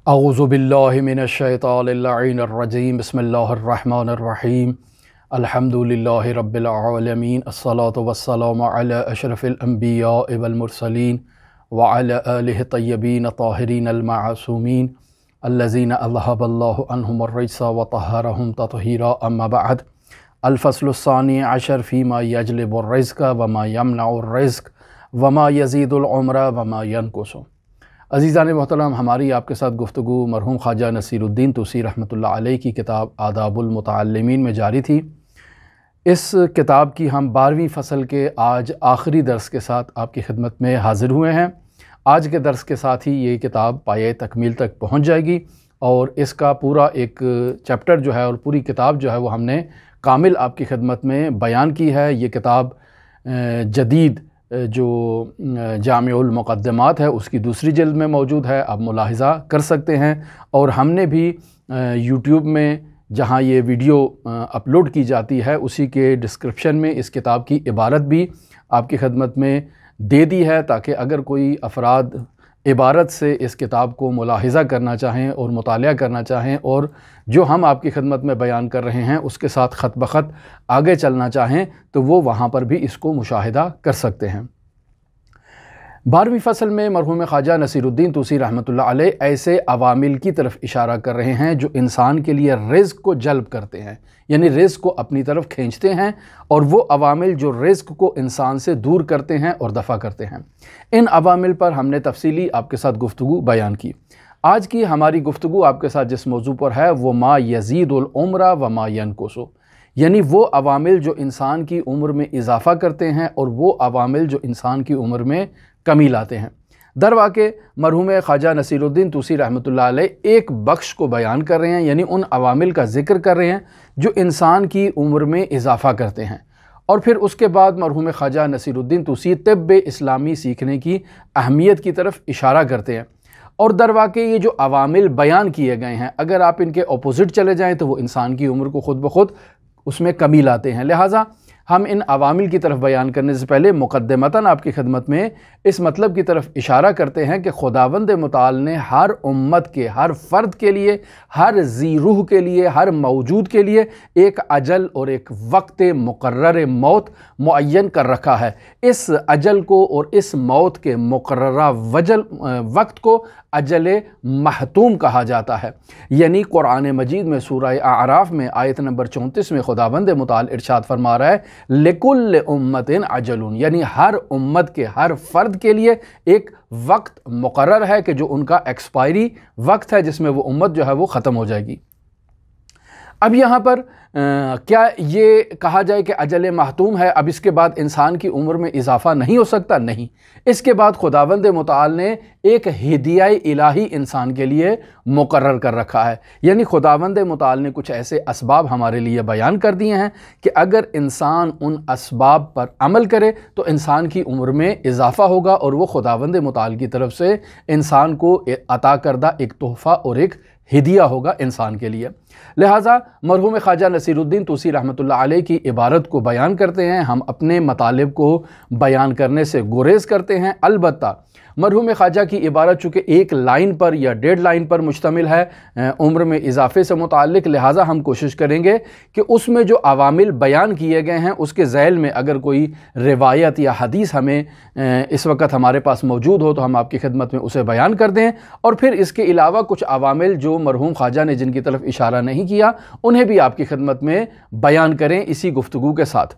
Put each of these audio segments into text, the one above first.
औज़ुबिल्लाहि मिनश्शैतानिर्रजीम बिस्मिल्लाहिर्रहमानिर्रहीम अल्हम्दुलिल्लाहि रब्बिल आलमीन अस्सलातु वस्सलामु अला अशरफिल अंबिया'i वल मुरसलीन व अला आलिहि तय्यबीन ताहिरीन अल मासूमीन अल्लज़ीना अज़हबल्लाहु अन्हुमुर रिज्सा व तहहरहुम तत्हीरा अम्मा बअद अल फ़स्लुस्सानी अशर फ़ीमा यजलिबुर रिज़्क़ व मा यमनउर रिज़्क़ व मा यज़ीदुल उम्र व मा यनकुसु। अज़ीज़ान मोहतरम, हमारी आपके साथ गुफ्तगू मरहूम ख्वाजा नसीरुद्दीन तूसी रहमतुल्लाह अलैह की किताब आदाबुल मुतअल्लिमीन में जारी थी। इस किताब की हम 12वीं फ़सल के आज आखिरी दर्स के साथ आपकी खिदमत में हाज़िर हुए हैं। आज के दर्स के साथ ही ये किताब पाये तकमील तक पहुँच जाएगी और इसका पूरा एक चैप्टर जो है और पूरी किताब जो है वो हमने कामिल आपकी खिदमत में बयान की है। ये किताब जदीद जो जामिउल मुक़द्दिमात है उसकी दूसरी जिल्द में मौजूद है, आप मुलाहिज़ा कर सकते हैं। और हमने भी यूट्यूब में जहां ये वीडियो अपलोड की जाती है उसी के डिस्क्रिप्शन में इस किताब की इबारत भी आपकी खिदमत में दे दी है, ताकि अगर कोई अफराद इबारत से इस किताब को मुलाहिज़ा करना चाहें और मुतालिया करना चाहें और जो हम आपकी खिदमत में बयान कर रहे हैं उसके साथ ख़त बख़त आगे चलना चाहें तो वो वहाँ पर भी इसको मुशाहिदा कर सकते हैं। 12वीं फ़सल में मरहूम ख्वाजा नसीरुद्दीन तूसी रहमतुल्लाह अलैह ऐसे अवामिल की तरफ इशारा कर रहे हैं जो इंसान के लिए रिज़्क़ को जल्ब करते हैं, यानी रिज़्क़ को अपनी तरफ खींचते हैं, और वो अवामिल जो रिज़्क़ को इंसान से दूर करते हैं और दफ़ा करते हैं। इन अवामिल पर हमने तफसीली आपके साथ गुफ्तगू बयान की। आज की हमारी गुफ्तगू आपके साथ जिस मौजू पर है वो मा यज़ीदुल उम्र व मा यनकुसु, यानी वो अवामिल जो इंसान की उम्र में इजाफ़ा करते हैं और वो अवामिल जो इंसान की उम्र में कमी लाते हैं। दरवाक़े मरहूम ख्वाजा नसीरुद्दीन तूसी रहमतुल्लाह अलैह एक बख्श को बयान कर रहे हैं, यानी उन अवामिल का ज़िक्र कर रहे हैं जो इंसान की उम्र में इजाफ़ा करते हैं। और फिर उसके बाद मरहूम ख्वाजा नसीरुद्दीन तूसी तिब्ब इस्लामी सीखने की अहमियत की तरफ इशारा करते हैं। और दरवाक़े ये जो अवामिल बयान किए गए हैं, अगर आप इनके अपोज़िट चले जाएँ तो वो इंसान की उम्र को ख़ुद ब खुद उसमें कमी लाते हैं। लिहाजा हम इन अवामिल की तरफ बयान करने से पहले मुक़द्दिमतन आपकी खिदमत में इस मतलब की तरफ इशारा करते हैं कि खुदावंद मुताल ने हर उम्मत के, हर फ़र्द के लिए, हर ज़ी रूह के लिए, हर मौजूद के लिए एक अजल और एक वक्त मुक़र्रर मौत मुअय्यन कर रखा है। इस अजल को और इस मौत के मुक़र्ररा वक्त को अजल महतूम कहा जाता है। यानी कुरान मजीद में सूरह आराफ में आयत नंबर 34 में खुदावंद मुताल इरशाद फरमा रहा है लिकुल्ल उम्मतिन अजलुन, यानी हर उम्मत के, हर फ़र्द के लिए एक वक्त मुकर्रर है कि जो उनका एक्सपायरी वक्त है, जिसमें वो उम्मत जो है वो ख़त्म हो जाएगी। अब यहाँ पर क्या ये कहा जाए कि अजल महतूम है, अब इसके बाद इंसान की उम्र में इजाफ़ा नहीं हो सकता? नहीं, इसके बाद खुदावंद मुताल ने एक हिदिया इलाही इंसान के लिए मुकर्रर कर रखा है। यानी खुदावंद मुताल ने कुछ ऐसे असबाब हमारे लिए बयान कर दिए हैं कि अगर इंसान उन असबाब पर अमल करे तो इंसान की उम्र में इजाफ़ा होगा और वो खुदावंद मुताल की तरफ से इंसान को अता करदा एक तोहफ़ा और एक हिदिया होगा इंसान के लिए। लिहाजा मरहूम ख्वाजा नसीरुद्दीन तूसी रहमतुल्लाह अलैह की इबारत को बयान करते हैं, हम अपने मतालिब को बयान करने से गुरेज़ करते हैं। अलबत्ता मरहूम ख्वाजा की इबारत चूँकि एक लाइन पर या 1.5 लाइन पर मुश्तमिल है उम्र में इजाफ़े से मुताल्लिक़, लिहाजा हम कोशिश करेंगे कि उसमें जो अवामिल बयान किए गए हैं उसके ज़ैल में अगर कोई रिवायत या हदीस हमें इस वक्त हमारे पास मौजूद हो तो हम आपकी खिदमत में उसे बयान कर दें, और फिर इसके अलावा कुछ अवामिल जो मरहूम ख्वाजा ने जिनकी तरफ इशारा नहीं किया उन्हें भी आपकी खिदमत में बयान करें इसी गुफ्तगू के साथ।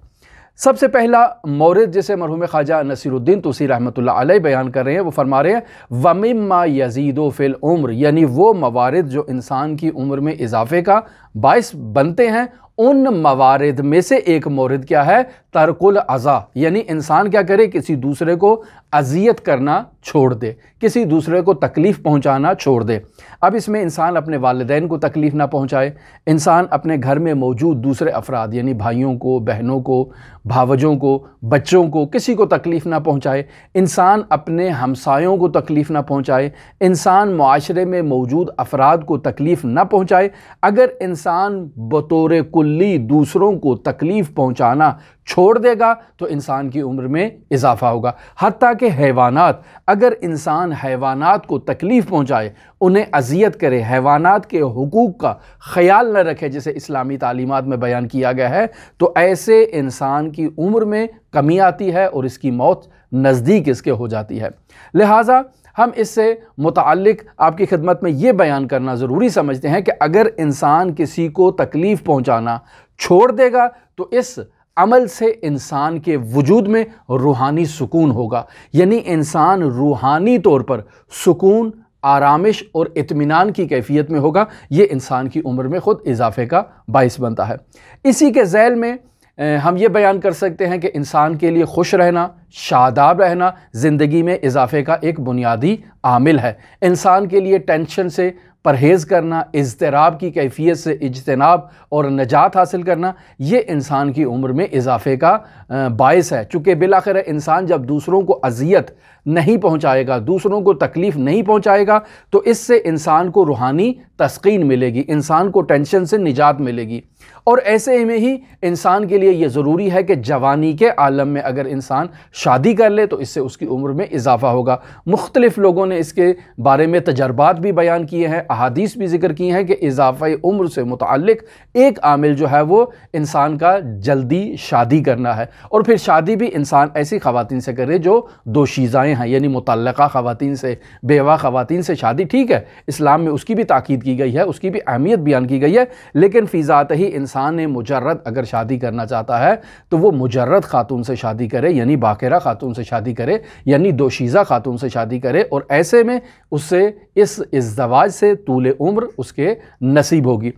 सबसे पहला मौरिद जिसे मरहूम ख्वाजा नसीरुद्दीन तूसी रहमतुल्लाह अलैह बयान कर रहे हैं वो फरमा रहे हैं वमिम्मा यज़ीदो फ़िल उम्र, यानी वो मवारिद जो इंसान की उम्र में इजाफ़े का बाइस बनते हैं, उन मवारिद में से एक मौरिद क्या है? तरकुल अज़ा, यानी इंसान क्या करे? किसी दूसरे को अजियत करना छोड़ दे, किसी दूसरे को तकलीफ़ पहुंचाना छोड़ दे। अब इसमें इंसान अपने वालिदैन को तकलीफ़ ना पहुंचाए, इंसान अपने घर में मौजूद दूसरे अफराद यानी भाइयों को, बहनों को, भावजों को, बच्चों को, किसी को तकलीफ़ ना पहुंचाए, इंसान अपने हमसायों को तकलीफ़ ना पहुंचाए, इंसान मुआशरे में मौजूद अफराद को तकलीफ़ ना पहुंचाए। अगर इंसान बतौर कुल कुल्ली दूसरों को तकलीफ़ पहुंचाना छोड़ देगा तो इंसान की उम्र में इजाफा होगा। हत्ता कि हैवानात, अगर इंसान हैवानात को तकलीफ़ पहुंचाए, उन्हें अजियत करे, हैवानात के हुकूक का ख्याल न रखे जिसे इस्लामी तालीमात में बयान किया गया है, तो ऐसे इंसान की उम्र में कमी आती है और इसकी मौत नज़दीक इसके हो जाती है। लिहाजा हम इससे मुताल्लिक़ आपकी खिदमत में ये बयान करना ज़रूरी समझते हैं कि अगर इंसान किसी को तकलीफ़ पहुंचाना छोड़ देगा तो इस अमल से इंसान के वजूद में रूहानी सुकून होगा, यानी इंसान रूहानी तौर पर सुकून, आरामिश और इत्मीनान की कैफियत में होगा। ये इंसान की उम्र में ख़ुद इजाफे का बाइस बनता है। इसी के ज़ैल में हम ये बयान कर सकते हैं कि इंसान के लिए खुश रहना, शादाब रहना ज़िंदगी में इजाफे का एक बुनियादी आमिल है। इंसान के लिए टेंशन से परहेज़ करना, इज़्तिराब की कैफियत से इज्तनाब और नजात हासिल करना, ये इंसान की उम्र में इजाफे का बायस है। चूँकि बिलाखिर इंसान जब दूसरों को अजियत नहीं पहुँचाएगा, दूसरों को तकलीफ़ नहीं पहुँचाएगा, तो इससे इंसान को रूहानी तस्कीन मिलेगी, इंसान को टेंशन से निजात मिलेगी। और ऐसे में ही इंसान के लिए ये ज़रूरी है कि जवानी के आलम में अगर इंसान शादी कर ले तो इससे उसकी उम्र में इजाफ़ा होगा। मुख्तलिफ़ लोगों ने इसके बारे में तजर्बात भी बयान किए हैं, अहादीस भी ज़िक्र किए हैं कि इजाफ़ा उम्र से मुताल्लिक़ एक आमिल जो है वो इंसान का जल्दी शादी करना है। और फिर शादी भी इंसान ऐसी ख़वातीन से करे जो दोशीज़ाएँ हैं, यानी मुतल्लक़ा ख़वातीन से, बेवा ख़वातीन से शादी ठीक है, इस्लाम में उसकी भी ताकीद की गई है, उसकी भी अहमियत बयान की गई है, लेकिन फ़िज़ात ही इंसान ने मुजर्रद अगर शादी करना चाहता है तो वो मुजर्रद खातून से शादी करे, यानी बाक़िरा खातून से शादी करे, यानी दोशीज़ा खातून से शादी करे, और ऐसे में उससे इस इज़्दवाज से तूल उम्र उसके नसीब होगी।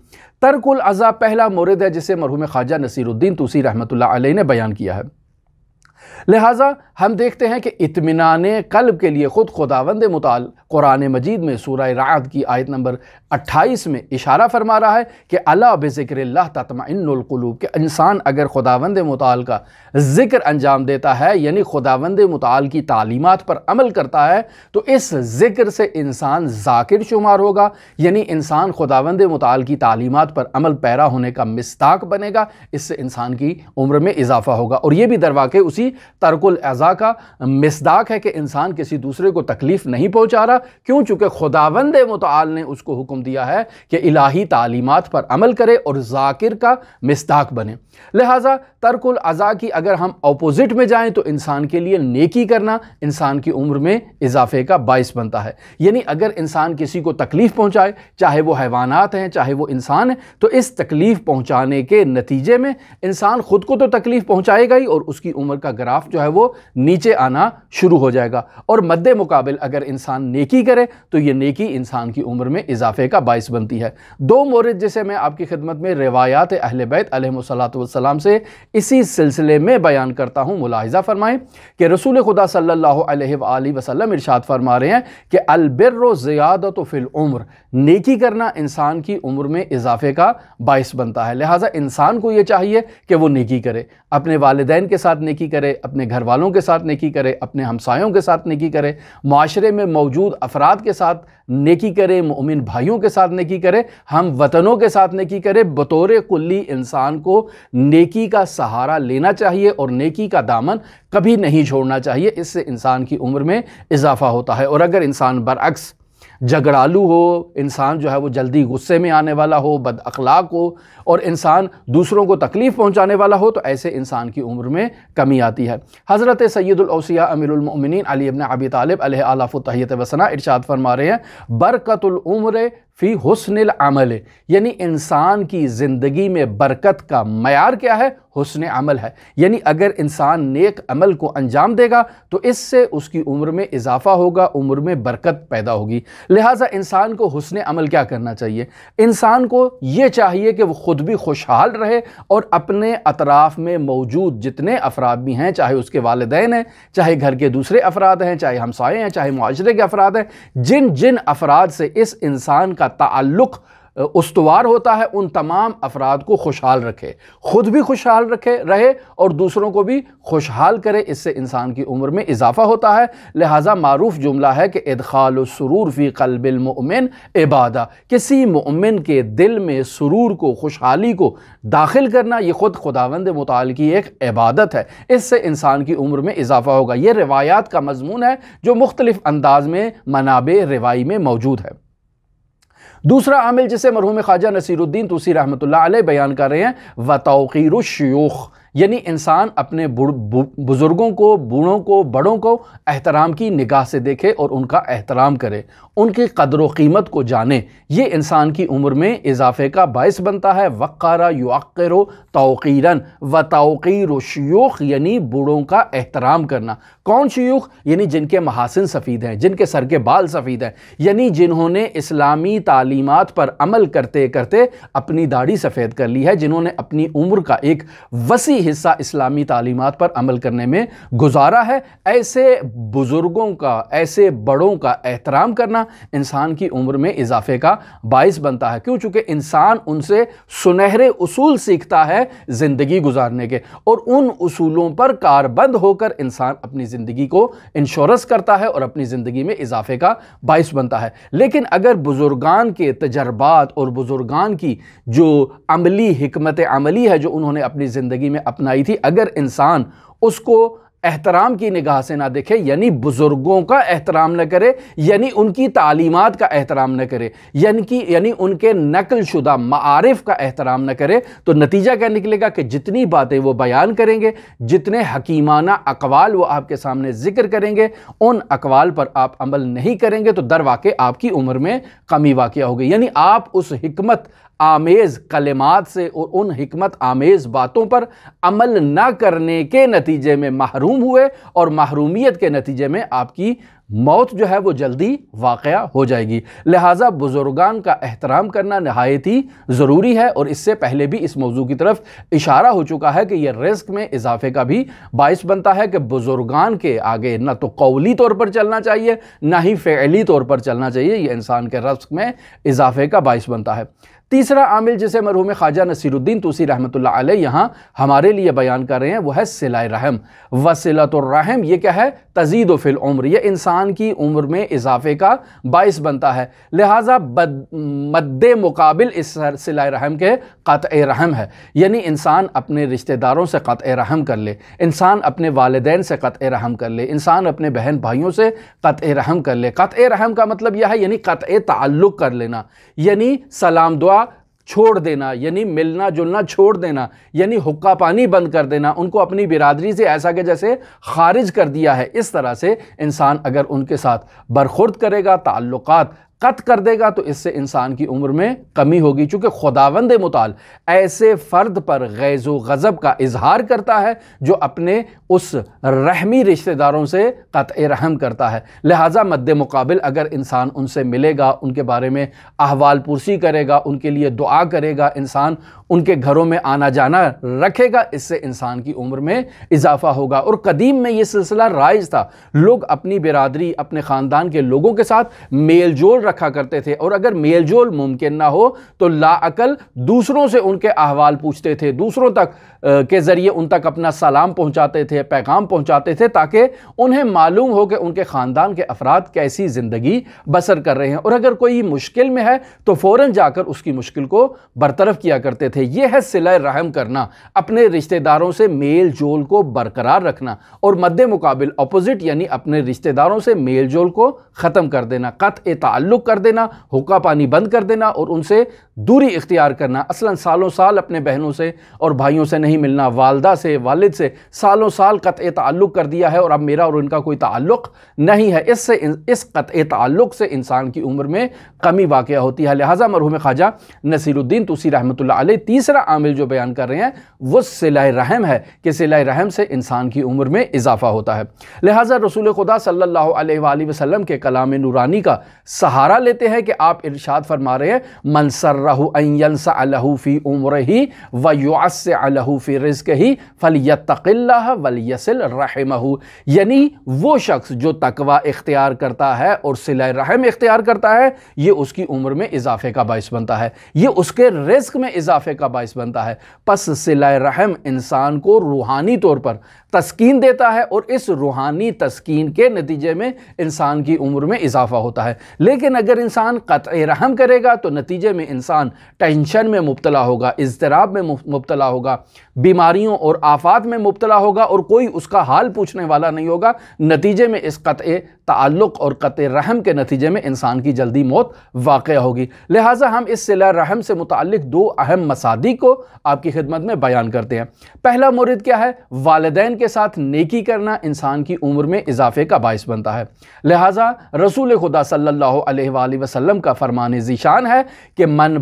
तर्कुल अज़ा पहला मोरद है जिसे मरहूम ख्वाजा नसीरुद्दीन तूसी रहमतुल्लाह अलैह ने बयान किया है। लिहाजा हम देखते हैं कि इत्मीनाने क़ल्ब के लिए ख़ुद खुदावंद मुताल कुरान मजीद में सूरह राअद की आयत नंबर 28 में इशारा फरमा रहा है कि अला बिज़िक्रिल्लाह तत्मइन्नुल क़ुलूब, कि इंसान अगर खुदावंद मुताल का ज़िक्र अंजाम देता है, यानी खुदावंद मुताल की तालीमात पर अमल करता है, तो इस ज़िक्र से इंसान ज़ाकिर शुमार होगा, यानी इंसान खुदावंद मुताल की तालीमात पर अमल पैरा होने का मिस्ताक बनेगा। इससे इंसान की उम्र में इजाफ़ा होगा। और ये भी दरवाक़े उसी तर्कुल अज़ा का मिस्दाक है कि इंसान किसी दूसरे को तकलीफ़ नहीं पहुँचा रहा। क्यों? चूँकि खुदावंद मुताल ने उसको हुक्म दिया है कि इलाही तालीमात पर अमल करे और ज़ाकिर का मिस्दाक बने। लिहाजा तर्कुल अज़ा की अगर हम अपोजिट में जाएं तो इंसान के लिए नेकी करना इंसान की उम्र में इजाफे का बाइस बनता है। यानी अगर इंसान किसी को तकलीफ़ पहुँचाए, चाहे वो हैवानात हैं चाहे वो इंसान है, तो इस तकलीफ़ पहुँचाने के नतीजे में इंसान ख़ुद को तो तकलीफ़ पहुँचाएगा ही और उसकी उम्र का ग्राफ जो है वो नीचे आना शुरू हो जाएगा। और मद्दे मुकाबिल अगर इंसान नेकी करे तो ये नेकी इंसान की उम्र में इजाफे का बाइस बनती है। दो मोरद जिसे मैं आपकी खिदमत में रिवायात अहले बैत अलैहिमुस्सलातु वस्सलाम से इसी सिलसिले में बयान करता हूँ। मुलाहिज़ा फरमाएं कि रसूल खुदा सल्लल्लाहु अलैहि वसल्लम इरशाद फरमा रहे हैं कि अलबिर्रु ज़ियादतु फिल उम्र, नेकी करना इंसान की उम्र में इजाफे का बाइस बनता है। लिहाजा इंसान को ये चाहिए कि वो नेकी करे, अपने वालिदैन के साथ नेकी करे, अपने घर वालों के साथ नेकी करे, अपने हमसायों के साथ नेकी करे, माशरे में मौजूद अफराद के साथ नेकी करे, मोमिन भाइयों के साथ नेकी करे, हम वतनों के साथ नेकी करे। बतौर कुल्ली इंसान को नेकी का सहारा लेना चाहिए और नेकी का दामन कभी नहीं छोड़ना चाहिए। इससे इंसान की उम्र में इजाफा होता है। और अगर इंसान बरअक्स झगड़ालू हो, इंसान जो है वो जल्दी गुस्से में आने वाला हो, बद अखलाक हो और इंसान दूसरों को तकलीफ़ पहुंचाने वाला हो, तो ऐसे इंसान की उम्र में कमी आती है। हज़रत सैयदुल औसिया अमीरुल मोमिनीन अली इब्न अबी तालिब अलैहि आलाफ़ु तहियत व सना इरशाद फरमा रहे हैं, बरकतुल उम्र फ़ी हुस्निल अमल, यानी इंसान की ज़िंदगी में बरकत का मयार क्या है? हुस्न अमल है। यानी अगर इंसान नेक अमल को अंजाम देगा तो इससे उसकी उम्र में इजाफा होगा, उम्र में बरकत पैदा होगी। लिहाजा इंसान को हुस्न अमल क्या करना चाहिए? इंसान को ये चाहिए कि वो ख़ुद भी खुशहाल रहे और अपने अतराफ़ में मौजूद जितने अफराद भी हैं, चाहे उसके वालिदैन हैं, चाहे घर के दूसरे अफराद हैं, चाहे हमसाये हैं, चाहे मुआशरे के अफराद हैं, जिन जिन अफराद से इस इंसान का ताल्लुक़ उस्तवार होता है उन तमाम अफराद को खुशहाल रखे, खुद भी खुशहाल रहे और दूसरों को भी खुशहाल करे। इससे इंसान की उम्र में इजाफा होता है। लिहाजा मारूफ जुमला है कि इदखालुस सुरूर फी क़ल्बिल मुमिन इबादा, किसी मुमिन के दिल में सुरूर को, खुशहाली को दाखिल करना, ये खुद खुदावंद मुताल की एक इबादत है। इससे इंसान की उम्र में इजाफा होगा। ये रिवायात का मजमून है जो मुख्तलिफ अंदाज में मनाबे रिवाई में मौजूद है। दूसरा आमिल जिसे मरहूम ख्वाजा नसीरुद्दीन तूसी रहमतुल्लाह अलैह बयान कर रहे हैं, व तौक़ीरुश शयूख़, यानी इंसान अपने बुजुर्गों को, बूढ़ों को, बड़ों को एहतराम की निगाह से देखे और उनका एहतराम करे, उनकी कदर व कीमत को जाने। ये इंसान की उम्र में इजाफे का बायस बनता है। वक़्क़ारा युअक्क़िरु तौक़ीरन व तौक़ीरु शयूख़, यानी बूढ़ों का एहतराम करना। कौन शयूख़? यानी जिनके महासिन सफ़ीद हैं, जिनके सर के बाल सफ़ीद हैं, यानी जिन्होंने इस्लामी तालीमात पर अमल करते करते अपनी दाढ़ी सफ़ेद कर ली है, जिन्होंने अपनी उम्र का एक वसी हिस्सा इस्लामी तालीमात पर अमल करने में गुजारा है। ऐसे बुजुर्गों का, ऐसे बड़ों का एहतराम करना इंसान की उम्र में इजाफे का बाइस बनता है। क्यों? चूंकि इंसान उनसे सुनहरे उसूल सीखता है जिंदगी गुजारने के, और उन उसूलों पर कारबंद होकर इंसान अपनी जिंदगी को इंश्योरेंस करता है और अपनी जिंदगी में इजाफे का बाइस बनता है। लेकिन अगर बुजुर्गान के तजर्बात और बुजुर्गान की जो अमली हिकमत अमली है जो उन्होंने अपनी जिंदगी में अपनाई थी, अगर इंसान उसको एहतराम की निगाह से ना देखे, यानी बुजुर्गों का एहतराम न करे, यानी उनकी तालीमात का एहतराम न करे, यानी उनके नकल शुदा मारिफ का एहतराम न करे, तो नतीजा क्या निकलेगा कि जितनी बातें वो बयान करेंगे, जितने हकीमाना अकवाल वो आपके सामने जिक्र करेंगे, उन अकवाल पर आप अमल नहीं करेंगे तो दर वाक़े आपकी उम्र में कमी वाक़या होगी। यानी आप उस हिकमत आमेज़ कलिमात से और उन हिकमत आमेज़ बातों पर अमल न करने के नतीजे में महरूम हुए, और महरूमियत के नतीजे में आपकी मौत जो है वो जल्दी वाक़या हो जाएगी। लिहाजा बुजुर्गान का एहतराम करना नहायत ही ज़रूरी है, और इससे पहले भी इस मौजू की तरफ इशारा हो चुका है कि यह रिज़्क़ में इजाफे का भी बाइस बनता है कि बुजुर्गान के आगे ना तो कौली तौर पर चलना चाहिए, ना ही फ़ेअली तौर पर चलना चाहिए। यह इंसान के रिज़्क़ में इजाफे का बाइस बनता है। तीसरा आमिल जिसे मरहूम ख्वाजा नसीरुद्दीन तूसी रहमतुल्लाह अलैह यहाँ हमारे लिए बयान कर रहे हैं वो है सिलाए रहम। वसिलतुर रहम ये क्या है? तज़ीदु फिल उम्र, ये इंसान की उम्र में इजाफे का बाइस बनता है। लिहाजा मद्दे मुकाबिल इस सिलाए रहम के क़त्ए रहम है, यानी इंसान अपने रिश्तेदारों से क़त्ए रहम कर ले, इंसान अपने वालिदैन से क़त्ए रहम कर ले, इंसान अपने बहन भाइयों से क़त्ए रहम कर ले। क़त्ए रहम का मतलब यह है यानी क़त्ए ताल्लुक़ कर लेना, यानी सलाम दुआ छोड़ देना, यानी मिलना जुलना छोड़ देना, यानी हुक्का पानी बंद कर देना, उनको अपनी बिरादरी से ऐसा कि जैसे खारिज कर दिया है। इस तरह से इंसान अगर उनके साथ बरखुर्द करेगा, ताल्लुकात कत कर देगा, तो इससे इंसान की उम्र में कमी होगी। चूँकि खुदावंद मुताल ऐसे फ़र्द पर गैज़ व गज़ब का इजहार करता है जो अपने उस रहमी रिश्तेदारों से क़त्ए रहम करता है। लिहाजा मद्दे मुकाबिल अगर इंसान उनसे मिलेगा, उनके बारे में अहवाल पुरसी करेगा, उनके लिए दुआ करेगा, इंसान उनके घरों में आना जाना रखेगा, इससे इंसान की उम्र में इजाफा होगा। और कदीम में ये सिलसिला राइज था, लोग अपनी बिरादरी, अपने ख़ानदान के लोगों के साथ मेल जोल रखा करते थे, और अगर मेल जोल मुमकिन ना हो तो लाअकल दूसरों से उनके अहवाल पूछते थे, दूसरों तक के ज़रिए उन तक अपना सलाम पहुँचाते थे, पैगाम पहुँचाते थे, ताकि उन्हें मालूम हो कि उनके ख़ानदान के अफराद कैसी ज़िंदगी बसर कर रहे हैं, और अगर कोई मुश्किल में है तो फ़ौरन जाकर उसकी मुश्किल को बरतरफ किया करते थे। यह है सिले रहम करना, अपने रिश्तेदारों से मेल जोल को बरकरार रखना, और मद्दे मुकाबिल अपोजिट यानी अपने रिश्तेदारों से मेल जोल को ख़त्म कर देना, क़त्ए ताल्लुक़ कर देना, हुक्का पानी बंद कर देना और उनसे दूरी इख्तियार करना। असलन सालों साल अपने बहनों से और भाइयों से नहीं मिलना, वालदा से, वालिद से सालों साल क़त्ए ताल्लुक़ कर दिया है और अब मेरा और उनका कोई ताल्लुक़ नहीं है। इससे इस क़त्ए ताल्लुक़ से इंसान की उम्र में कमी वाक़या होती है। लिहाजा मरहूम ख्वाजा नसीरुद्दीन तूसी रहमतुल्लाह अलैह तीसरा आमिल जो बयान कर रहे हैं वो सिलाए रहम है कि सिलाए रहम से इंसान की उम्र में इजाफा होता है। लिहाजा रसूल खुदा सल्लल्लाहु अलैहि वसल्लम के कलाम नूरानी का सहारा लेते हैं कि आप इरशाद फरमा रहे हैं, मन सर्रहु यसुर्रहु अन यंसअ लहु फी उम्रिही व युअस्सिअ लहु फी रिज़्क़िही फलयत्तक़िल्लाह वलयसिल रहमहु। यानी वो शख्स जो तकवा इख्तियार करता है और सिला रहम इख्तियार करता है, ये उसकी उम्र में इजाफे का बाइस बनता है, ये उसके रिज़्क़ में इजाफे का बाइस बनता है। पस सिला रहम इंसान को रूहानी तौर पर तस्कीन देता है और इस रूहानी तस्कीन के नतीजे में इंसान की उम्र में इजाफा होता है। लेकिन अगर इंसान क़त्अ रहम करेगा तो नतीजे में इंसान टेंशन में मुब्तला होगा, इज़्तिराब में मुब्तला होगा, बीमारियों और आफात में मुब्तला होगा और कोई उसका हाल पूछने वाला नहीं होगा। नतीजे में इस क़त्अ ताल्लुक़ और क़त्अ रहम के नतीजे में इंसान की जल्दी मौत वाक़या होगी। लिहाजा हम इस सिला रहम से मुताल्लिक़ दो अहम मसादी को आपकी खिदमत में बयान करते हैं। पहला मोरिद क्या है? वालिदैन के साथ नेकी करना इंसान की उम्र में इजाफे का बाइस बनता है। लिहाजा रसूल खुदा सल्लल्लाहु अलैहि वसल्लम का फरमान ज़ीशान है कि मन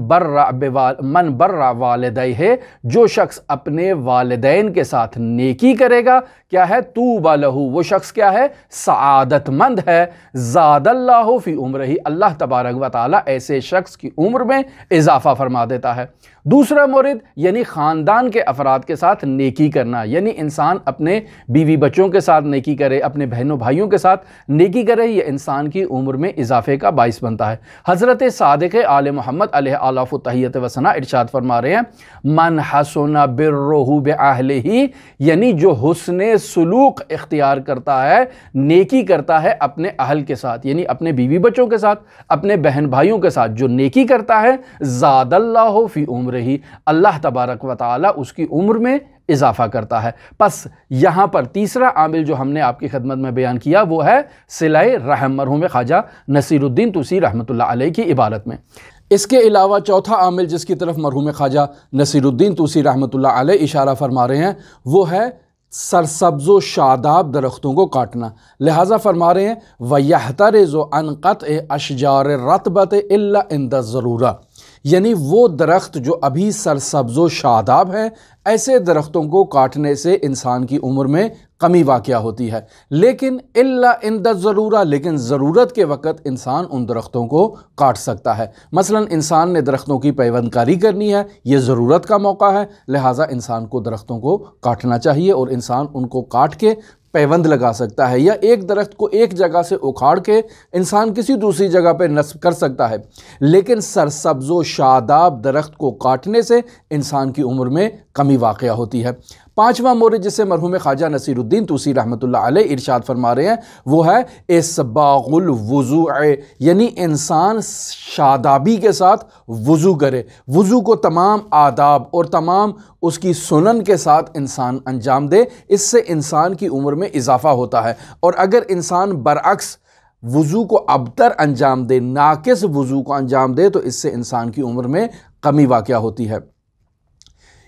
बर्रा वालिदैहि, जो शख्स अपने वालिदैन के साथ नेकी करेगा, क्या है? तूबा लहू, वो शख्स क्या है? सआदतमंद है। ज़ादल्लाहु फी उम्रिही, अल्लाह तबारक व तआला ऐसे शख्स की उम्र में इजाफा फरमा देता है। दूसरा मोरिद यानी ख़ानदान के अफराद के साथ नेकी करना, यानी इंसान अपने बीवी बच्चों के साथ नेकी करे, अपने बहनों भाइयों के साथ नेकी करे, ये इंसान की उम्र में इजाफे का बाइस बनता है। हज़रत सादिक़ आले मोहम्मद अलैहि आलाफ़ु तहियत व सना इरशाद फरमा रहे हैं, मन हसुना बिर्रुहु बिअहलिही, यानी जो हुस्ने सुलूक इख्तियार करता है, नेकी करता है अपने अहल के साथ, यानी अपने बीवी बच्चों के साथ, अपने बहन भाइयों के साथ जो नेकी करता है, ज़ादल्लाहु फी उम्र ही, अल्लाह तबारक व तआला उसकी उम्र में इजाफा करता है। बस यहाँ पर तीसरा आमिल जो हमने आपकी खिदमत में बयान किया वो है सिलाए रहम, मरहूम ख्वाजा नसीरुद्दीन तूसी रहमतुल्लाह अलैह की इबारत में। इसके अलावा चौथा आमिल जिसकी तरफ मरहूम ख्वाजा नसीरुद्दीन तूसी रहमतुल्लाह अलैह इशारा फरमा रहे हैं वो है सरसब्ज़ो शादाब दरख्तों को काटना। लिहाजा फरमा रहे हैं वयहतरिज़ु अन क़त्अ अशजार रतबत इल्ला इंद ज़रूरा, यानी वो दरख्त जो अभी सरसब्ज़ो शादाब हैं, ऐसे दरख्तों को काटने से इंसान की उम्र में कमी वाक़या होती है। लेकिन इल्ला इंद ज़रूरा, लेकिन ज़रूरत के वक़्त इंसान उन दरख्तों को काट सकता है। मसलन इंसान ने दरख्तों की पैवंदकारी करनी है, ये ज़रूरत का मौका है, लिहाजा इंसान को दरख्तों को काटना चाहिए और इंसान उनको काट के पैबंद लगा सकता है, या एक दरख्त को एक जगह से उखाड़ के इंसान किसी दूसरी जगह पर नस्ब कर सकता है। लेकिन सरसब्ज़ो शादाब दरख्त को काटने से इंसान की उम्र में कमी वाक़या होती है। पांचवा मोरिद जिसे मरहूम ख्वाजा नसीरुद्दीन तूसी रहमतुल्लाह अलैह इरशाद फरमा रहे हैं वो है इस्बागुल वुज़ू, यानी इंसान शादाबी के साथ वुज़ू करे, वुज़ू को तमाम आदाब और तमाम उसकी सुनन के साथ इंसान अंजाम दे, इससे इंसान की उम्र में इजाफ़ा होता है। और अगर इंसान बरअक्स वुज़ू को अबतर अंजाम दे, नाकिस वुज़ू को अंजाम दे, तो इससे इंसान की उम्र में कमी वाक़या होती है।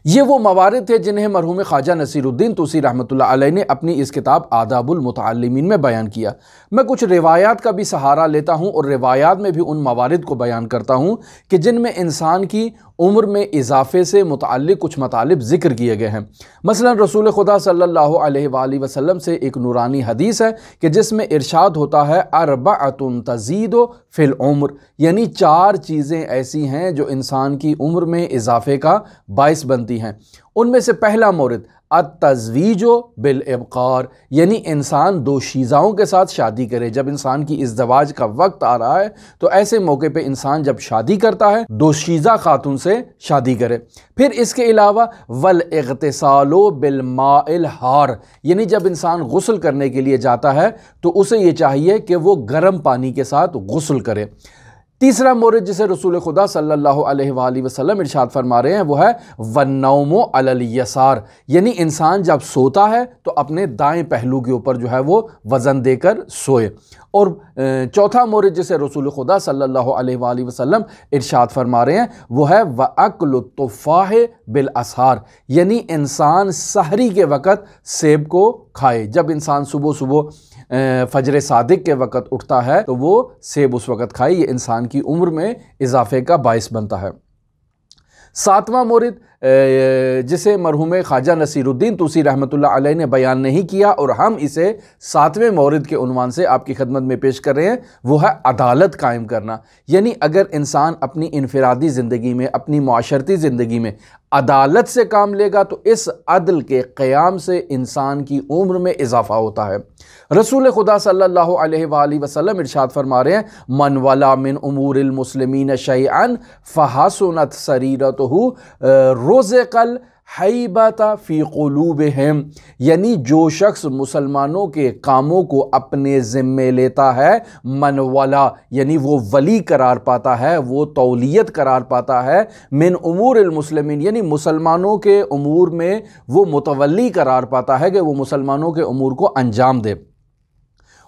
ये वो मवारिद थे जिन्हें मरहूम ख्वाजा नसीरुद्दीन तूसी रहमतुल्लाह अलैह ने अपनी इस किताब आदाबुल मुतअल्लिमीन में बयान किया। मैं कुछ रिवायात का भी सहारा लेता हूँ और रिवायात में भी उन मवारिद को बयान करता हूँ कि जिनमें इंसान की उम्र में इजाफे से मुतअल्लिक़ कुछ मतालिब ज़िक्र किए गए हैं। मसलन रसूल खुदा सल्लल्लाहु अलैहि वसल्लम से एक नूरानी हदीस है कि जिसमें इरशाद होता है अरबअतुन तज़ीदु फ़िल उम्र, यानी चार चीज़ें ऐसी हैं जो इंसान की उम्र में इजाफे का बाइस बनती हैं। उनमें से पहला मोरिद अत-तज़वीजु बिल इब्कार, यानी इंसान दो शीज़ाओं के साथ शादी करे। जब इंसान की इज़्दिवाज का वक्त आ रहा है तो ऐसे मौके पे इंसान जब शादी करता है दो शीज़ा खातून से शादी करे। फिर इसके अलावा वल इग़्तिसालु बिल माइल हार, यानी जब इंसान गुस्ल करने के लिए जाता है तो उसे ये चाहिए कि वो गर्म पानी के साथ गुस्ल करे। तीसरा मोरिद जिसे रसूल खुदा सल्लल्लाहु अलैहि वसल्लम इरशाद फरमा रहे हैं वो है वन्नौमु अलल यसार, यानी इंसान जब सोता है तो अपने दाएं पहलू के ऊपर जो है वो वज़न देकर सोए। और चौथा मोरिद जिसे रसूल खुदा सल्लल्लाहु अलैहि वसल्लम इरशाद फरमा रहे हैं वो है वअक्लु तुफ़ाह बिल असहार, यानी इंसान सहरी के वक़्त सेब को खाए। जब इंसान सुबह सुबह फजर सादिक के वक़्त उठता है तो वो सेब उस वक़्त खाए, ये इंसान की उम्र में इजाफे का बाइस बनता है। सातवां मोरिद जिसे मरहूम ख्वाजा नसीरुद्दीन तूसी रहमतुल्लाह अलैह ने बयान नहीं किया और हम इसे 7वें मौरिद के उन्वान से आपकी खिदमत में पेश कर रहे हैं, वो है अदालत कायम करना। यानी अगर इंसान अपनी इनफरादी ज़िंदगी में, अपनी माशरती ज़िंदगी में अदालत से काम लेगा तो इस अदल के क़याम से इंसान की उम्र में इजाफ़ा होता है। रसूल खुदा सल्लल्लाहु अलैहि वसल्लम इरशाद फरमा रहे हैं, मन वला मिन उमूरिल मुस्लिमीन शैअन फहसुनत सरीरतहु रोज़क़ल हैबता फ़ी क़ुलूबिहिम, यानी जो शख्स मुसलमानों के कामों को अपने ज़िम्मे लेता है, मन वाला यानी वो वली करार पाता है, वो तौलियत करार पाता है, मिन उमूरिल मुस्लिमीन यानी मुसलमानों के उमूर में वो मुतवल्ली करार पाता है कि वो मुसलमानों के उमूर को अंजाम दे।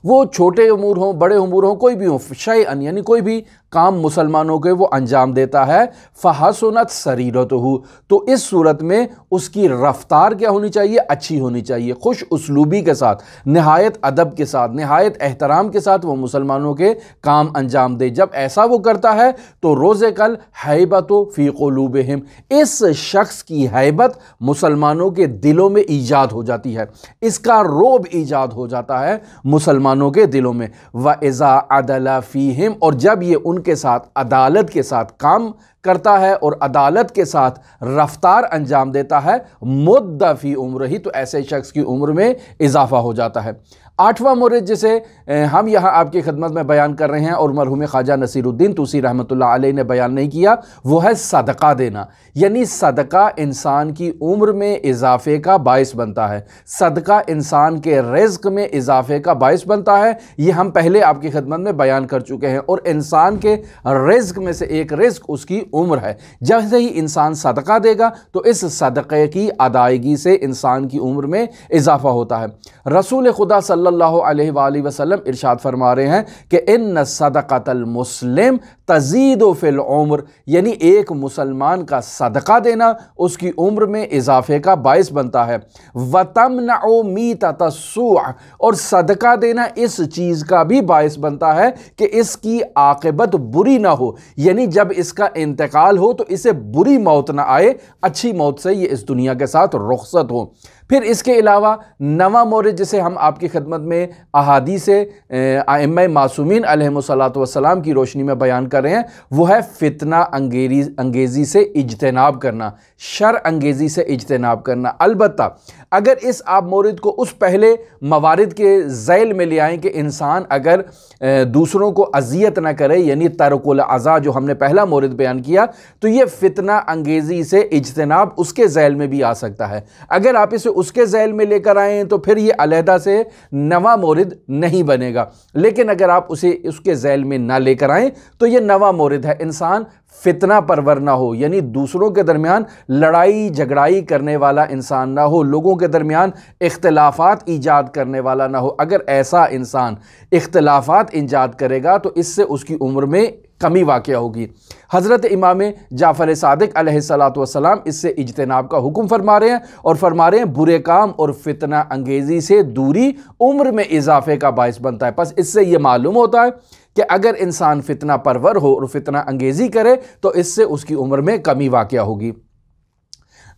वो छोटे उमूर हों, बड़े उमूर हों, कोई भी हो, शैअन यानी कोई भी काम मुसलमानों के वो अंजाम देता है, फ़हसुनत सरीरतहु, तो इस सूरत में उसकी रफ्तार क्या होनी चाहिए? अच्छी होनी चाहिए, खुश उसलूबी के साथ, नहायत अदब के साथ, नहायत एहतराम के साथ वो मुसलमानों के काम अंजाम दे। जब ऐसा वो करता है तो रोज़े कल हैबतो फ़ी क़ुलूबिहिम, इस शख्स की हैबत मुसलमानों के दिलों में ईजाद हो जाती है, इसका रोब ईजाद हो जाता है मुसलमानों के दिलों में। व इज़ा अदला फ़ीहिम, और जब ये उनके साथ अदालत के साथ काम करता है और अदालत के साथ रफ्तार अंजाम देता है, मुद्दा फ़ी उम्र ही, तो ऐसे शख्स की उम्र में इजाफ़ा हो जाता है। 8वां मोरद जिसे हम यहाँ आपकी खिदमत में बयान कर रहे हैं और मरहूम ख्वाजा नसीरुद्दीन तूसी रहमतुल्लाह अलैह ने बयान नहीं किया, वो है सदका देना। यानी सदका इंसान की उम्र में इजाफे का बायस बनता है, सदका इंसान के रिज़्क में इजाफे का बायस बनता है। ये हम पहले आपकी खिदमत में बयान कर चुके हैं। और इंसान के रिज़्क में से एक रिज़्क उसकी उम्र है। जैसे ही इंसान सदका देगा तो इस सदक़े की अदायगी से इंसान की उम्र में इजाफा होता है। रसूल खुदा सल्लल्लाहु अलैहि वसल्लम इरशाद फरमा रहे हैं कि इन्न सदक़तल मुस्लिम तज़ीदु फ़िल उम्र, यानी एक मुसलमान का सदका देना उसकी उम्र में इजाफे का बायस बनता है। वतमनउ मीततस्सूअ, और सदका देना इस चीज़ का भी बायस बनता है कि इसकी आक़िबत बुरी ना हो, यानी जब इसका इंतकाल हो तो इसे बुरी मौत ना आए, अच्छी मौत से ये इस दुनिया के साथ रुखसत हो। फिर इसके अलावा 9वां मोरद जिसे हम आपकी खिदमत में अहादीस आइम्मा मासूमीन अलैहिमुस्सलातु वस्सलाम की रोशनी में बयान कर रहे हैं, वो है फितना अंगेज़ी से इज्तनाब करना, शर अंगेज़ी से इज्तनाब करना। अलबत्ता अगर इस आप मोरद को उस पहले मवारिद के ज़ैल में ले आएँ कि इंसान अगर दूसरों को अजियत न करे, यानी तर्कुल अज़ा जो हमने पहला मोरद बयान किया, तो ये फितना अंगेज़ी से इज्तनाब उसके ज़ैल में भी आ सकता है। अगर आप इसे उसके ज़ैल में लेकर आएँ तो फिर ये अलहदा से 9वां मोरद नहीं बनेगा, लेकिन अगर आप उसे उसके ज़ैल में ना लेकर आएँ तो ये 9वां मोरद है। इंसान फितना परवर ना हो, यानी दूसरों के दरमियान लड़ाई झगड़ाई करने वाला इंसान ना हो, लोगों के दरमियान इख्तिलाफात ईजाद करने वाला ना हो। अगर ऐसा इंसान इख्तिलाफात ईजाद करेगा तो इससे उसकी उम्र में कमी वाक़या होगी। हज़रत इमाम जाफ़र सादिक अलैहिस्सलातु वस्सलाम इससे इज्तनाब का हुक्म फरमा रहे हैं और फरमा रहे हैं बुरे काम और फितना अंगेज़ी से दूरी उम्र में इजाफे का बायस बनता है। बस इससे ये मालूम होता है कि अगर इंसान फितना परवर हो और फितना अंगेज़ी करे तो इससे उसकी उम्र में कमी वाक़या होगी।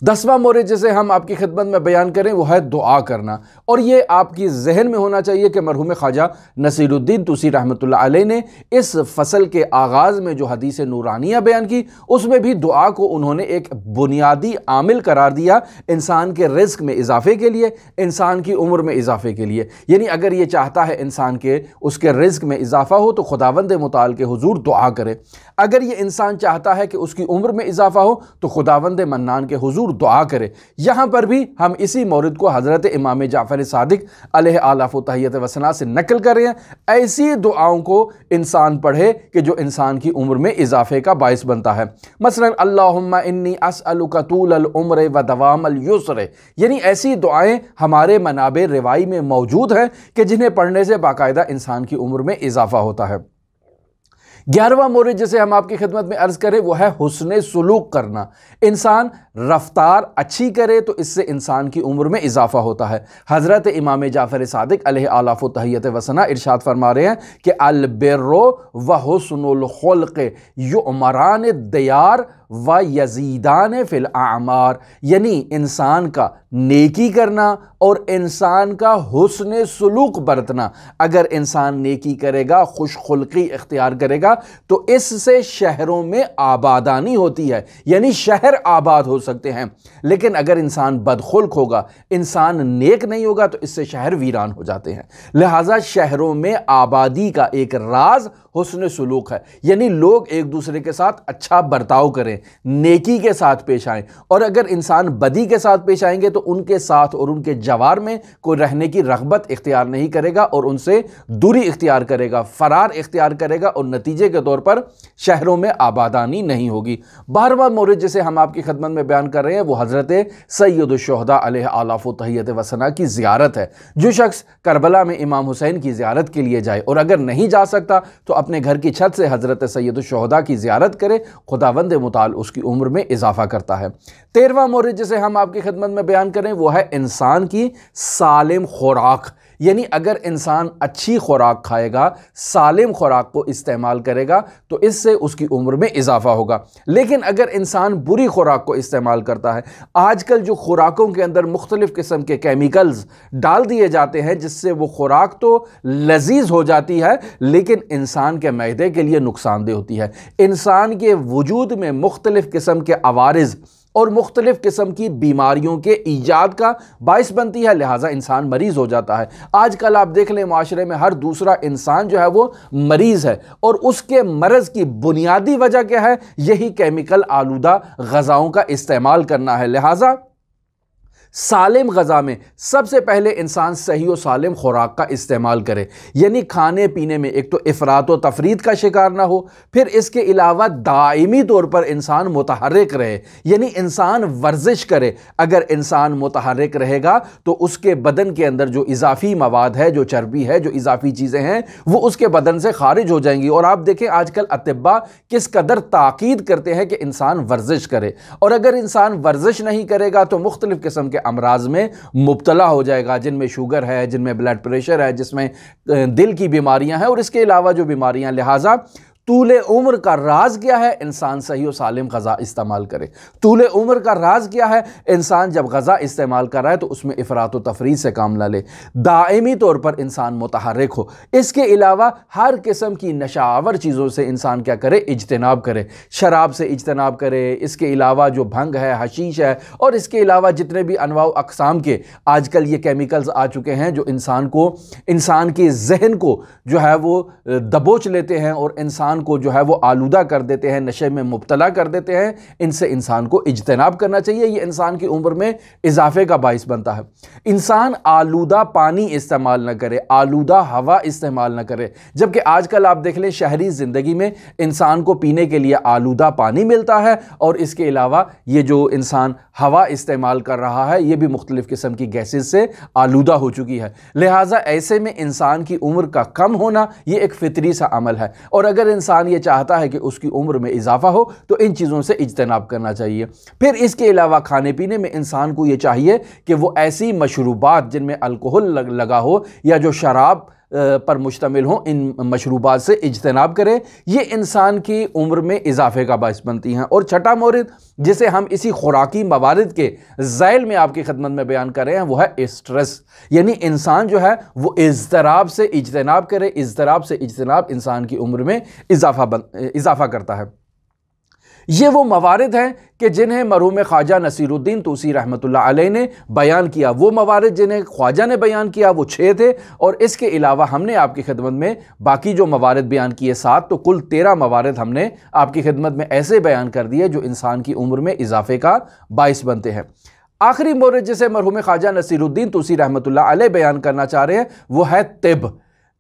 10वां मोरद जिसे हम आपकी खिदमत में बयान करें वो है दुआ करना। और ये आपकी जहन में होना चाहिए कि मरहूम ख्वाजा नसीरुद्दीन तूसी रहमतुल्लाह अलैह ने इस फसल के आगाज़ में जो हदीस नूरानिया बयान की, उसमें भी दुआ को उन्होंने एक बुनियादी आमिल करार दिया इंसान के रिज़्क में इजाफे के लिए, इंसान की उम्र में इजाफे के लिए। यानी अगर ये चाहता है इंसान के उसके रिज़्क में इजाफा हो तो खुदावंद मुताल के हुजूर दुआ करे। अगर ये इंसान चाहता है कि उसकी उम्र में इजाफा हो तो खुदावंद मन्नान के हुजूर दुआ करे। यहाँ पर भी हम इसी मौरिद को हज़रत इमाम जाफ़र सादिक अलैहि आलाफ व तहियत व सना से नकल कर रहे हैं। ऐसी दुआओं को इंसान पढ़े कि जो इंसान की उम्र में इजाफे का बायस बनता है। मसलन अल्लाहुम्मा इन्नी अस्अलुका तूलल उम्र व दवामल युस्र, यानी ऐसी दुआएं हमारे मनाबे रिवाई में मौजूद हैं कि जिन्हें पढ़ने से बाकायदा इंसान की उम्र में इजाफा होता है। 11वां मोरद जिसे हम आपकी खिदमत में अर्ज़ करें वो है हुस्न सुलूक करना। इंसान रफ्तार अच्छी करे तो इससे इंसान की उम्र में इजाफा होता है। हज़रत इमाम जाफ़र सादिक अलैहि आलाफ व तहियत व सना इरशाद फरमा रहे हैं कि अल बिर्रो व हुस्नुल खुल्क़ युअमरान दियार व यजीदान फिल आमार, यानी इंसान का नेकी करना और इंसान का हुस्न सुलूक बरतना। अगर इंसान नेकी करेगा, खुशखुल्की इख्तियार करेगा, तो इससे शहरों में आबादानी होती है, यानी शहर आबाद हो सकते हैं। लेकिन अगर इंसान बदखुल्क होगा, इंसान नेक नहीं होगा, तो इससे शहर वीरान हो जाते हैं। लिहाजा शहरों में आबादी का एक राज हुस्न सुलूक है, यानी लोग एक दूसरे के साथ अच्छा बर्ताव करें, नेकी के साथ पेश आएं। और अगर इंसान बदी के साथ पेश आएंगे तो उनके साथ और उनके जवार में कोई रहने की रग़बत इख्तियार नहीं करेगा और उनसे दूरी इख्तियार करेगा, फरार इख्तियार करेगा, और नतीजे के तौर पर शहरों में आबादानी नहीं होगी। 12वां मोरद जिसे हम आपकी खिदमत में बयान कर रहे हैं वो हज़रत सैयदुश्शुहदा अलैहि आलाफ व तहियत व सना की ज़ियारत है। जो शख्स करबला में इमाम हुसैन की ज़ियारत के लिए जाए और अगर नहीं जा सकता तो अपने घर की छत से हज़रत सैयदुश्शुहदा की ज़ियारत करे, खुदावंद मुताल उसकी उम्र में इजाफा करता है। 13वां मोरद जिसे हम आपकी खिदमत में बयान करें वो है इंसान की सालिम खुराक, यानी अगर इंसान अच्छी खुराक खाएगा, सालिम खुराक को इस्तेमाल करेगा, तो इससे उसकी उम्र में इजाफा होगा। लेकिन अगर इंसान बुरी खुराक को इस्तेमाल करता है, आजकल जो खुराकों के अंदर मुख्तलिफ़ किस्म के केमिकल्स डाल दिए जाते हैं जिससे वो खुराक तो लजीज हो जाती है लेकिन इंसान के मैदे के लिए नुकसानदेह होती है, इंसान के वजूद में मुख्तलिफ़ किस्म के अवारिज़ और मुख्तलिफ़ किस्म की बीमारियों के ईजाद का बाइस बनती है, लिहाजा इंसान मरीज़ हो जाता है। आजकल आप देख लें माशरे में हर दूसरा इंसान जो है वो मरीज़ है और उसके मरज़ की बुनियादी वजह क्या है? यही केमिकल आलूदा ग़ज़ाओं का इस्तेमाल करना है। लिहाजा सालिम ग़ज़ा में सबसे पहले इंसान सही और सालिम खुराक का इस्तेमाल करे, यानी खाने पीने में एक तो इफ़रात व तफरीत का शिकार ना हो, फिर इसके अलावा दाइमी तौर पर इंसान मुतहर्रिक रहे, यानी इंसान वर्जिश करे। अगर इंसान मुतहर्रिक रहेगा तो उसके बदन के अंदर जो इजाफी मवाद है, जो चर्बी है, जो इजाफी चीज़ें हैं, वो उसके बदन से खारिज हो जाएंगी। और आप देखें आजकल अतिब्बा किस कदर ताकीद करते हैं कि इंसान वर्जिश करे, और अगर इंसान वर्जिश नहीं करेगा तो मुख्तलिफ़ किस्म के अमराज में मुब्तला हो जाएगा, जिनमें शुगर है, जिनमें ब्लड प्रेशर है, जिसमें दिल की बीमारियां हैं और इसके अलावा जो बीमारियां। लिहाजा तूले उम्र का राज क्या है? इंसान सही और सालिम ग़ज़ा इस्तेमाल करे। तूले उम्र का राज क्या है? इंसान जब ग़ज़ा इस्तेमाल कर रहा है तो उसमें इफ़रात व तफरीत से काम ना ले, दाइमी तौर पर इंसान मुतहर्रिक हो। इसके अलावा हर किस्म की नशावर चीज़ों से इंसान क्या करे? इज्तनाब करे, शराब से इज्तनाब करे, इसके अलावा जो भंग है, हशीश है, और इसके अलावा जितने भी अनवा अक़साम के आजकल ये केमिकल्स आ चुके हैं जो इंसान के जहन को जो है वो दबोच लेते हैं और इंसान को जो है वो आलूदा कर देते हैं, नशे में मुब्तला कर देते हैं, इनसे इंसान को इज्तनाब करना चाहिए। ये इंसान की उम्र में इजाफे का बाइस बनता है। इंसान आलूदा पानी इस्तेमाल न करे, आलूदा हवा इस्तेमाल न करे, जबकि आजकल आप देख लें शहरी ज़िंदगी में इंसान को पीने के लिए आलूदा पानी मिलता है और इसके अलावा ये जो इंसान हवा इस्तेमाल कर रहा है ये भी मुख्तलिफ़ किस्म की गैसेस से आलूदा हो चुकी है। लिहाजा ऐसे में इंसान की उम्र का कम होना ये एक फितरी सा अमल है, और अगर इंसान ये चाहता है कि उसकी उम्र में इजाफा हो तो इन चीज़ों से इज्तनाब करना चाहिए। फिर इसके अलावा खाने पीने में इंसान को ये चाहिए कि वो ऐसी मशरूबात जिनमें अल्कोहल लगा हो या जो शराब पर मुश्तमिल हो, इन मशरूबात से इज्तनाब करें। ये इंसान की उम्र में इजाफे का बाइस बनती हैं। और छठा मोरद जिसे हम इसी खुराकी मवारिद के ज़ैल में आपकी खिदमत में बयान कर रहे हैं वो है स्ट्रेस, यानी इंसान जो है वो इज़्तिराब से इज्तनाब करे। इज़्तिराब से इज्तनाब इंसान की उम्र में इजाफा करता है। ये वो मवारिद हैं कि जिन्हें मरहूम ख्वाजा नसीरुद्दीन तूसी रहमतुल्लाह अलैह ने बयान किया। वो मवारिद जिन्हें ख्वाजा ने बयान किया वो 6 थे, और इसके अलावा हमने आपकी खिदमत में बाकी जो मवारिद बयान किए 7, तो कुल 13 मवारिद हमने आपकी खिदमत में ऐसे बयान कर दिए जो इंसान की उम्र में इजाफे का बाइस बनते हैं। आखिरी मोरद जिसे मरहूम ख्वाजा नसीरुद्दीन तूसी रहमतुल्लाह अलैह बयान करना चाह रहे हैं वो है तिब।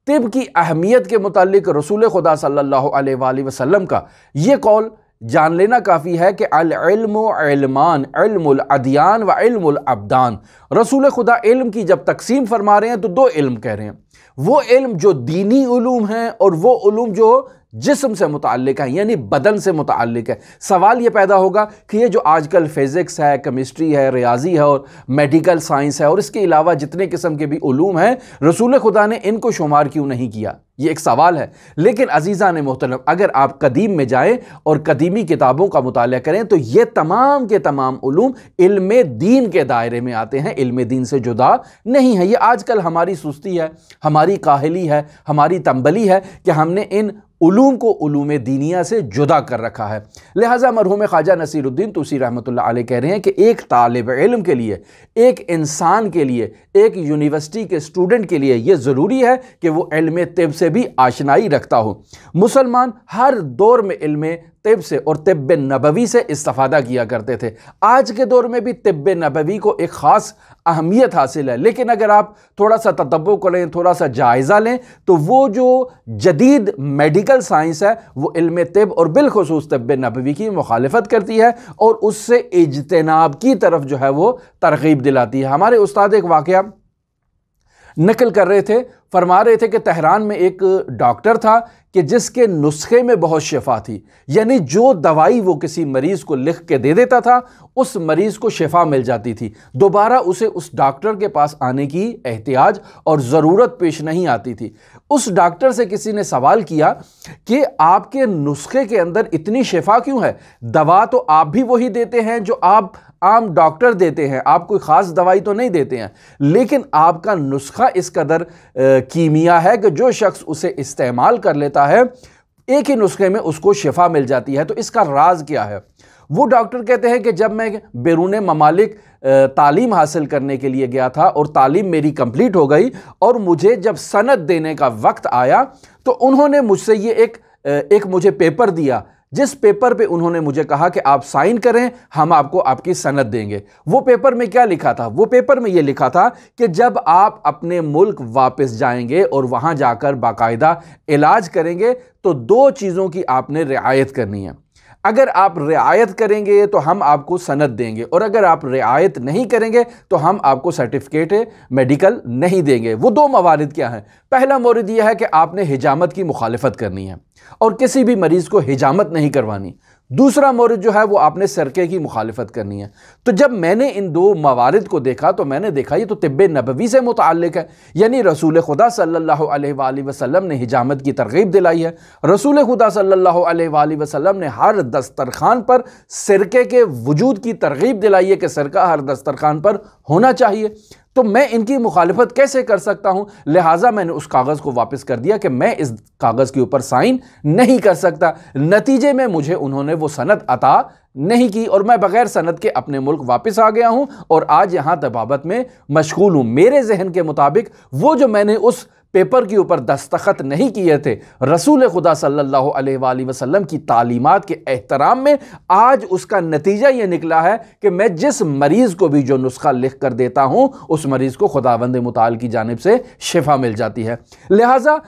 तिब की अहमियत के मुतालिक रसूल खुदा सल्लल्लाहु अलैहि वसल्लम का ये कौल जान लेना काफ़ी है कि अल इल्मु इल्मान, इल्मुल अदियान व इल्मुल अब्दान। रसूल खुदा इल्म की जब तकसीम फरमा रहे हैं तो 2 इल्म कह रहे हैं, वो इल्म जो दीनी उलूम हैं और वो उलूम जो जिस्म से मुताल्लिक है, यानी बदन से मुताल्लिक है। सवाल ये पैदा होगा कि ये जो आजकल फिज़िक्स है, केमिस्ट्री है, रियाजी है और मेडिकल साइंस है और इसके अलावा जितने किस्म के भी उलूम हैं, रसूल खुदा ने इनको शुमार क्यों नहीं किया? ये एक सवाल है। लेकिन अजीज़ान मोहतरम, अगर आप कदीम में जाएं और कदीमी किताबों का मुताला करें तो ये तमाम के तमाम उलूम इल्म दीन के दायरे में आते हैं, इल्म दीन से जुदा नहीं है। ये आजकल हमारी सुस्ती है, हमारी काहली है, हमारी तंबली है कि हमने इन उलूम को उलूम दीनिया से जुदा कर रखा है। लिहाजा मरहूम ख्वाजा नसीरुद्दीन तूसी रहमतुल्लाह अलैह कह रहे हैं कि एक तालिब इल्म के लिए, एक इंसान के लिए, एक यूनिवर्सिटी के स्टूडेंट के लिए यह ज़रूरी है कि वो इल्म तिब से भी आशनाई रखता हो। मुसलमान हर दौर में इल्म तिब से और तिब्ब नबवी से इस्तिफादा किया करते थे। आज के दौर में भी तिब्ब नबवी को एक ख़ास अहमियत हासिल है, लेकिन अगर आप थोड़ा सा तदब्बुर करें, थोड़ा सा जायज़ा लें तो वो जो जदीद मेडिकल साइंस है वो इल्म तिब और बिलखुसूस तिब्ब नबवी की मुखालिफत करती है और उससे इज्तिनाब की तरफ जो है वो तरगीब दिलाती है। हमारे उस्ताद एक वाक़या नकल कर रहे थे, फरमा रहे थे कि तेहरान में एक डॉक्टर था कि जिसके नुस्खे में बहुत शिफा थी, यानी जो दवाई वो किसी मरीज़ को लिख के दे देता था उस मरीज़ को शिफा मिल जाती थी, दोबारा उसे उस डॉक्टर के पास आने की एहतियाज और ज़रूरत पेश नहीं आती थी। उस डॉक्टर से किसी ने सवाल किया कि आपके नुस्खे के अंदर इतनी शिफा क्यों है? दवा तो आप भी वही देते हैं जो आप आम डॉक्टर देते हैं, आप कोई ख़ास दवाई तो नहीं देते हैं, लेकिन आपका नुस्खा इस कदर कीमिया है कि जो शख्स उसे इस्तेमाल कर लेता है एक ही नुस्खे में उसको शिफा मिल जाती है। तो इसका राज क्या है? वो डॉक्टर कहते हैं कि जब मैं बैरून ममालिक तालीम हासिल करने के लिए गया था और तालीम मेरी कंप्लीट हो गई और मुझे जब सनद देने का वक्त आया तो उन्होंने मुझसे ये एक मुझे पेपर दिया, जिस पेपर पे उन्होंने मुझे कहा कि आप साइन करें, हम आपको आपकी सनद देंगे। वो पेपर में क्या लिखा था? वो पेपर में ये लिखा था कि जब आप अपने मुल्क वापस जाएंगे और वहाँ जाकर बाकायदा इलाज करेंगे तो दो चीज़ों की आपने रियायत करनी है। अगर आप रियायत करेंगे तो हम आपको सनद देंगे और अगर आप रियायत नहीं करेंगे तो हम आपको सर्टिफिकेट मेडिकल नहीं देंगे। वो दो मवारिद क्या हैं? पहला मौरिद यह है कि आपने हिजामत की मुखालिफत करनी है और किसी भी मरीज़ को हिजामत नहीं करवानी। दूसरा मौरिद जो है वो आपने सरके की मुखालिफत करनी है। तो जब मैंने इन दो मवारिद को देखा तो मैंने देखा ये तो तिब्ब नबवी से मुताल्लिक है, यानी रसूल खुदा सल्लल्लाहु अलैहि वसल्लम ने हिजामत की तरगीब दिलाई है। रसूल खुदा सल्लल्लाहु अलैहि वसल्लम ने हर दस्तरखान पर सिरके के वजूद की तरगीब दिलाई है कि सिरका हर दस्तरखान पर होना चाहिए। तो मैं इनकी मुखालिफत कैसे कर सकता हूं? लिहाजा मैंने उस कागज़ को वापस कर दिया कि मैं इस कागज़ के ऊपर साइन नहीं कर सकता। नतीजे में मुझे उन्होंने वो सनद अता नहीं की और मैं बगैर सनद के अपने मुल्क वापस आ गया हूं और आज यहां तबाबत में मशगूल हूं। मेरे जहन के मुताबिक वो जो मैंने उस पेपर के ऊपर दस्तखत नहीं किए थे, रसूल खुदा सल्लल्लाहु अलैहि वसल्लम की तालीमात के एहतराम में, आज उसका नतीजा ये निकला है कि मैं जिस मरीज़ को भी जो नुस्खा लिख कर देता हूँ उस मरीज़ को खुदावंद मुताल की जानिब से शिफा मिल जाती है। लिहाजा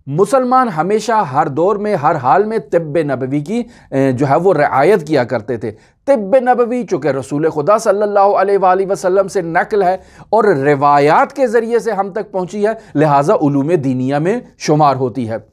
मुसलमान हमेशा हर दौर में हर हाल में तिब्ब नबवी की जो है वो रियायत किया करते थे। तिब्ब नबवी चूँकि रसूल खुदा सल्लल्लाहु अलैहि वसल्लम से नकल है और रिवायात के ज़रिए से हम तक पहुँची है, लिहाजा उलूम दीनिया में शुमार होती है।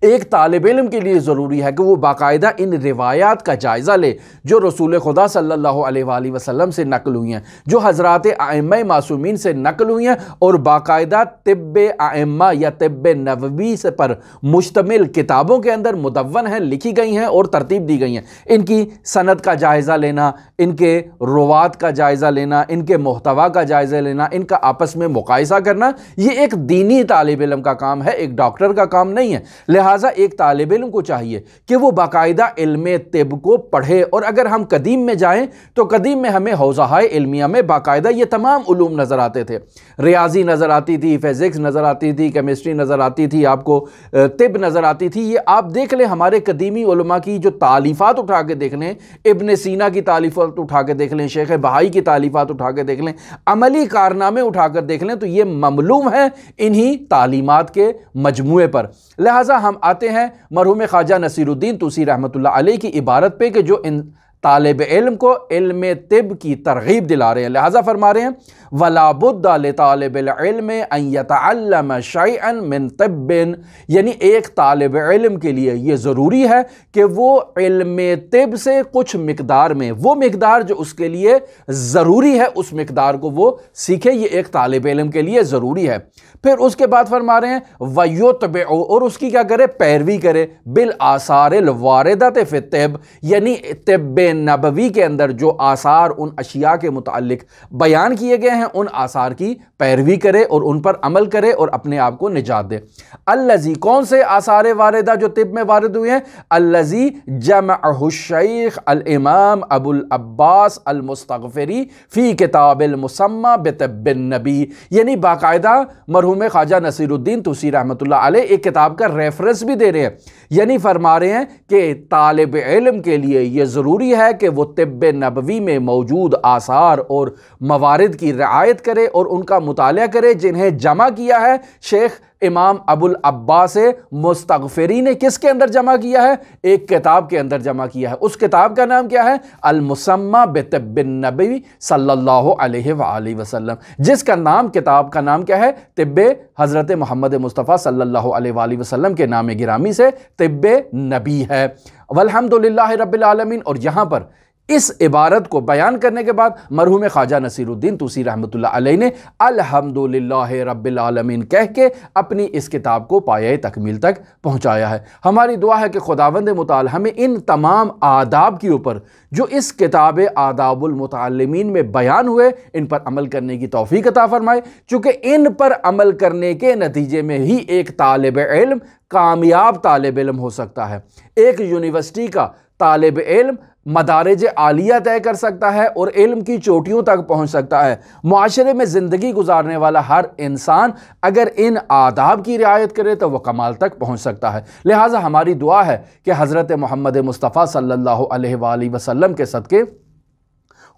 एक तालिब इल्म के लिए ज़रूरी है कि वो बाकायदा इन रिवायात का जायज़ा ले जो रसूल खुदा सल्लल्लाहु अलैहि वसल्लम से नकल हुई हैं, जो हज़रात आइम्मा मासूमीन से नकल हुई हैं और बाकायदा तिब्ब आइम्मा या तिब्ब नबवी से पर मुश्तमिल किताबों के अंदर मुदव्वन हैं, लिखी गई हैं और तरतीब दी गई हैं। इनकी सनद का जायज़ा लेना, इनके रुवात का जायज़ा लेना, इनके मुहतवा का जायज़ा लेना, इनका आपस में मुकायसा करना, ये एक दीनी तालिब इल्म का काम है, एक डॉक्टर का काम नहीं है। लिहाजा एक तालिब इल्म को चाहिए कि वो बाकायदा इल्म तिब को पढ़े। और अगर हम कदीम में जाएं तो कदीम में हमें हौज़ाए इल्मिया में बाकायदा ये तमाम उलूम नज़र आते थे। रियाजी नज़र आती थी, फिज़िक्स नज़र आती थी, केमिस्ट्री नज़र आती थी, आपको तिब नज़र आती थी। ये आप देख लें, हमारे कदीमी उलमा की जो तालीफ़ात उठा के देख लें, इब्न सीना की तालीफ़ात उठा के देख लें, शेख बहाई की तालीफ़ात उठा के देख लें, अमली कारनामे उठा कर देख लें, तो ये ममलूम है इन्हीं तालीमात के मजमूए पर। लिहाजा हम आते हैं मरहूम ख्वाजा नसीरुद्दीन तूसी रहमतुल्लाह अलैह की इबारत पे कि जो इन तालिब इल्म को इल्म तिब की तरगीब दिला रहे हैं। लिहाजा फरमा रहे हैं वला बुद्दा लितालिबिल इल्म अन यतअल्लम शैअन मिन तिब्बिन, यानी एक तालिब इल्म के लिए ये ज़रूरी है कि वो इल्म तिब से कुछ मिकदार में, वो मिकदार जो उसके लिए ज़रूरी है उस मिकदार को वो सीखे, ये एक तालिब इल्म के लिए ज़रूरी है। फिर उसके बाद फरमा रहे हैं वयुतबे, और उसकी क्या करे, पैरवी करे, बिल आसारिल वारिदत फि तिब, यानी तिब नबवी के अंदर जो आसार उन अशिया के मुताल्लिक बयान किए गए हैं उन आसार की पैरवी करे और उन पर अमल करे और अपने आप को निजात दे। अल्लज़ी, कौन से आसार वारिदा जो तिब में वारिद हुए हैं, अल्लज़ी जमअहु शेख अल इमाम अबुल अब्बास अल मुस्तगफिरी फी किताबिल मुसम्मा बितिब्बिन नबी, यानी बाकायदा मरहूम ख्वाजा नसीरुद्दीन तुसी रहमतुल्लाह अलैह एक किताब का रेफरेंस भी दे रहे हैं, यानी फरमा रहे हैं कि तालिब इल्म के लिए यह ज़रूरी है कि वो तिब्ब नबवी में मौजूद आसार और मवारिद की रिआयत करे और उनका मुताला करे जिन्हें जमा किया है शेख इमाम अबुल अब्बास मुस्तगफिरी ने। किसके अंदर जमा किया है, एक किताब के अंदर जमा किया है। उस किताब का नाम क्या है, अल मुसम्मा बितिब्बिन नबी सल्लल्लाहु अलैहि वसल्लम, जिसका नाम, किताब का नाम क्या है, तिब्बे हज़रत मोहम्मद मुस्तफ़ा सल्लल्लाहु अलैहि वसल्लम के नाम गिरामी से तिब्बे नबी है। वल्हम्दुलिल्लाहि रब्बिल आलमीन। और यहाँ पर इस इबारत को बयान करने के बाद मरहूम ख्वाजा नसीरुद्दीन तुसी रहमतुल्लाह अलैह ने अल्हम्दुलिल्लाहि रब्बिल आलमीन कह के अपनी इस किताब को पाये तकमील तक पहुँचाया है। हमारी दुआ है कि खुदावंद मुताल हमें इन तमाम आदाब के ऊपर जो इस किताब आदाबुल मुतअल्लिमीन में बयान हुए इन पर अमल करने की तौफीक अता फरमाए, चूँकि इन पर अमल करने के नतीजे में ही एक तालिब इल्म कामयाब तालिब इल्म हो सकता है। एक यूनिवर्सिटी का तालिब इल्म मदारिज आलिया तय कर सकता है और इल्म की चोटियों तक पहुंच सकता है। मुआशरे में ज़िंदगी गुजारने वाला हर इंसान अगर इन आदाब की रियायत करे तो वह कमाल तक पहुंच सकता है। लिहाजा हमारी दुआ है कि हज़रत मोहम्मद मुस्तफ़ा सल्लल्लाहु अलैहि वसल्लम के सदक़े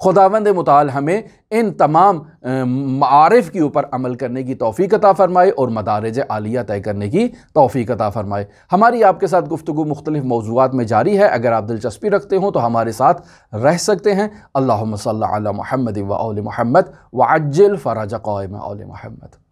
खुदावंद मुताल हमें इन तमाम मारिफ के ऊपर अमल करने की तौफीक अता फ़रमाए और मदारिज आलिया तय करने की तौफीक अता फ़रमाए। हमारी आपके साथ गुफ्तगू मुख्तलिफ मौज़ूआत में जारी है, अगर आप दिलचस्पी रखते हो तो हमारे साथ रह सकते हैं। अल्लाहुम्मा सल्ली अला मुहम्मद व आले मुहम्मद व अज्जिल फ़रज क़ाइम आले मुहम्मद।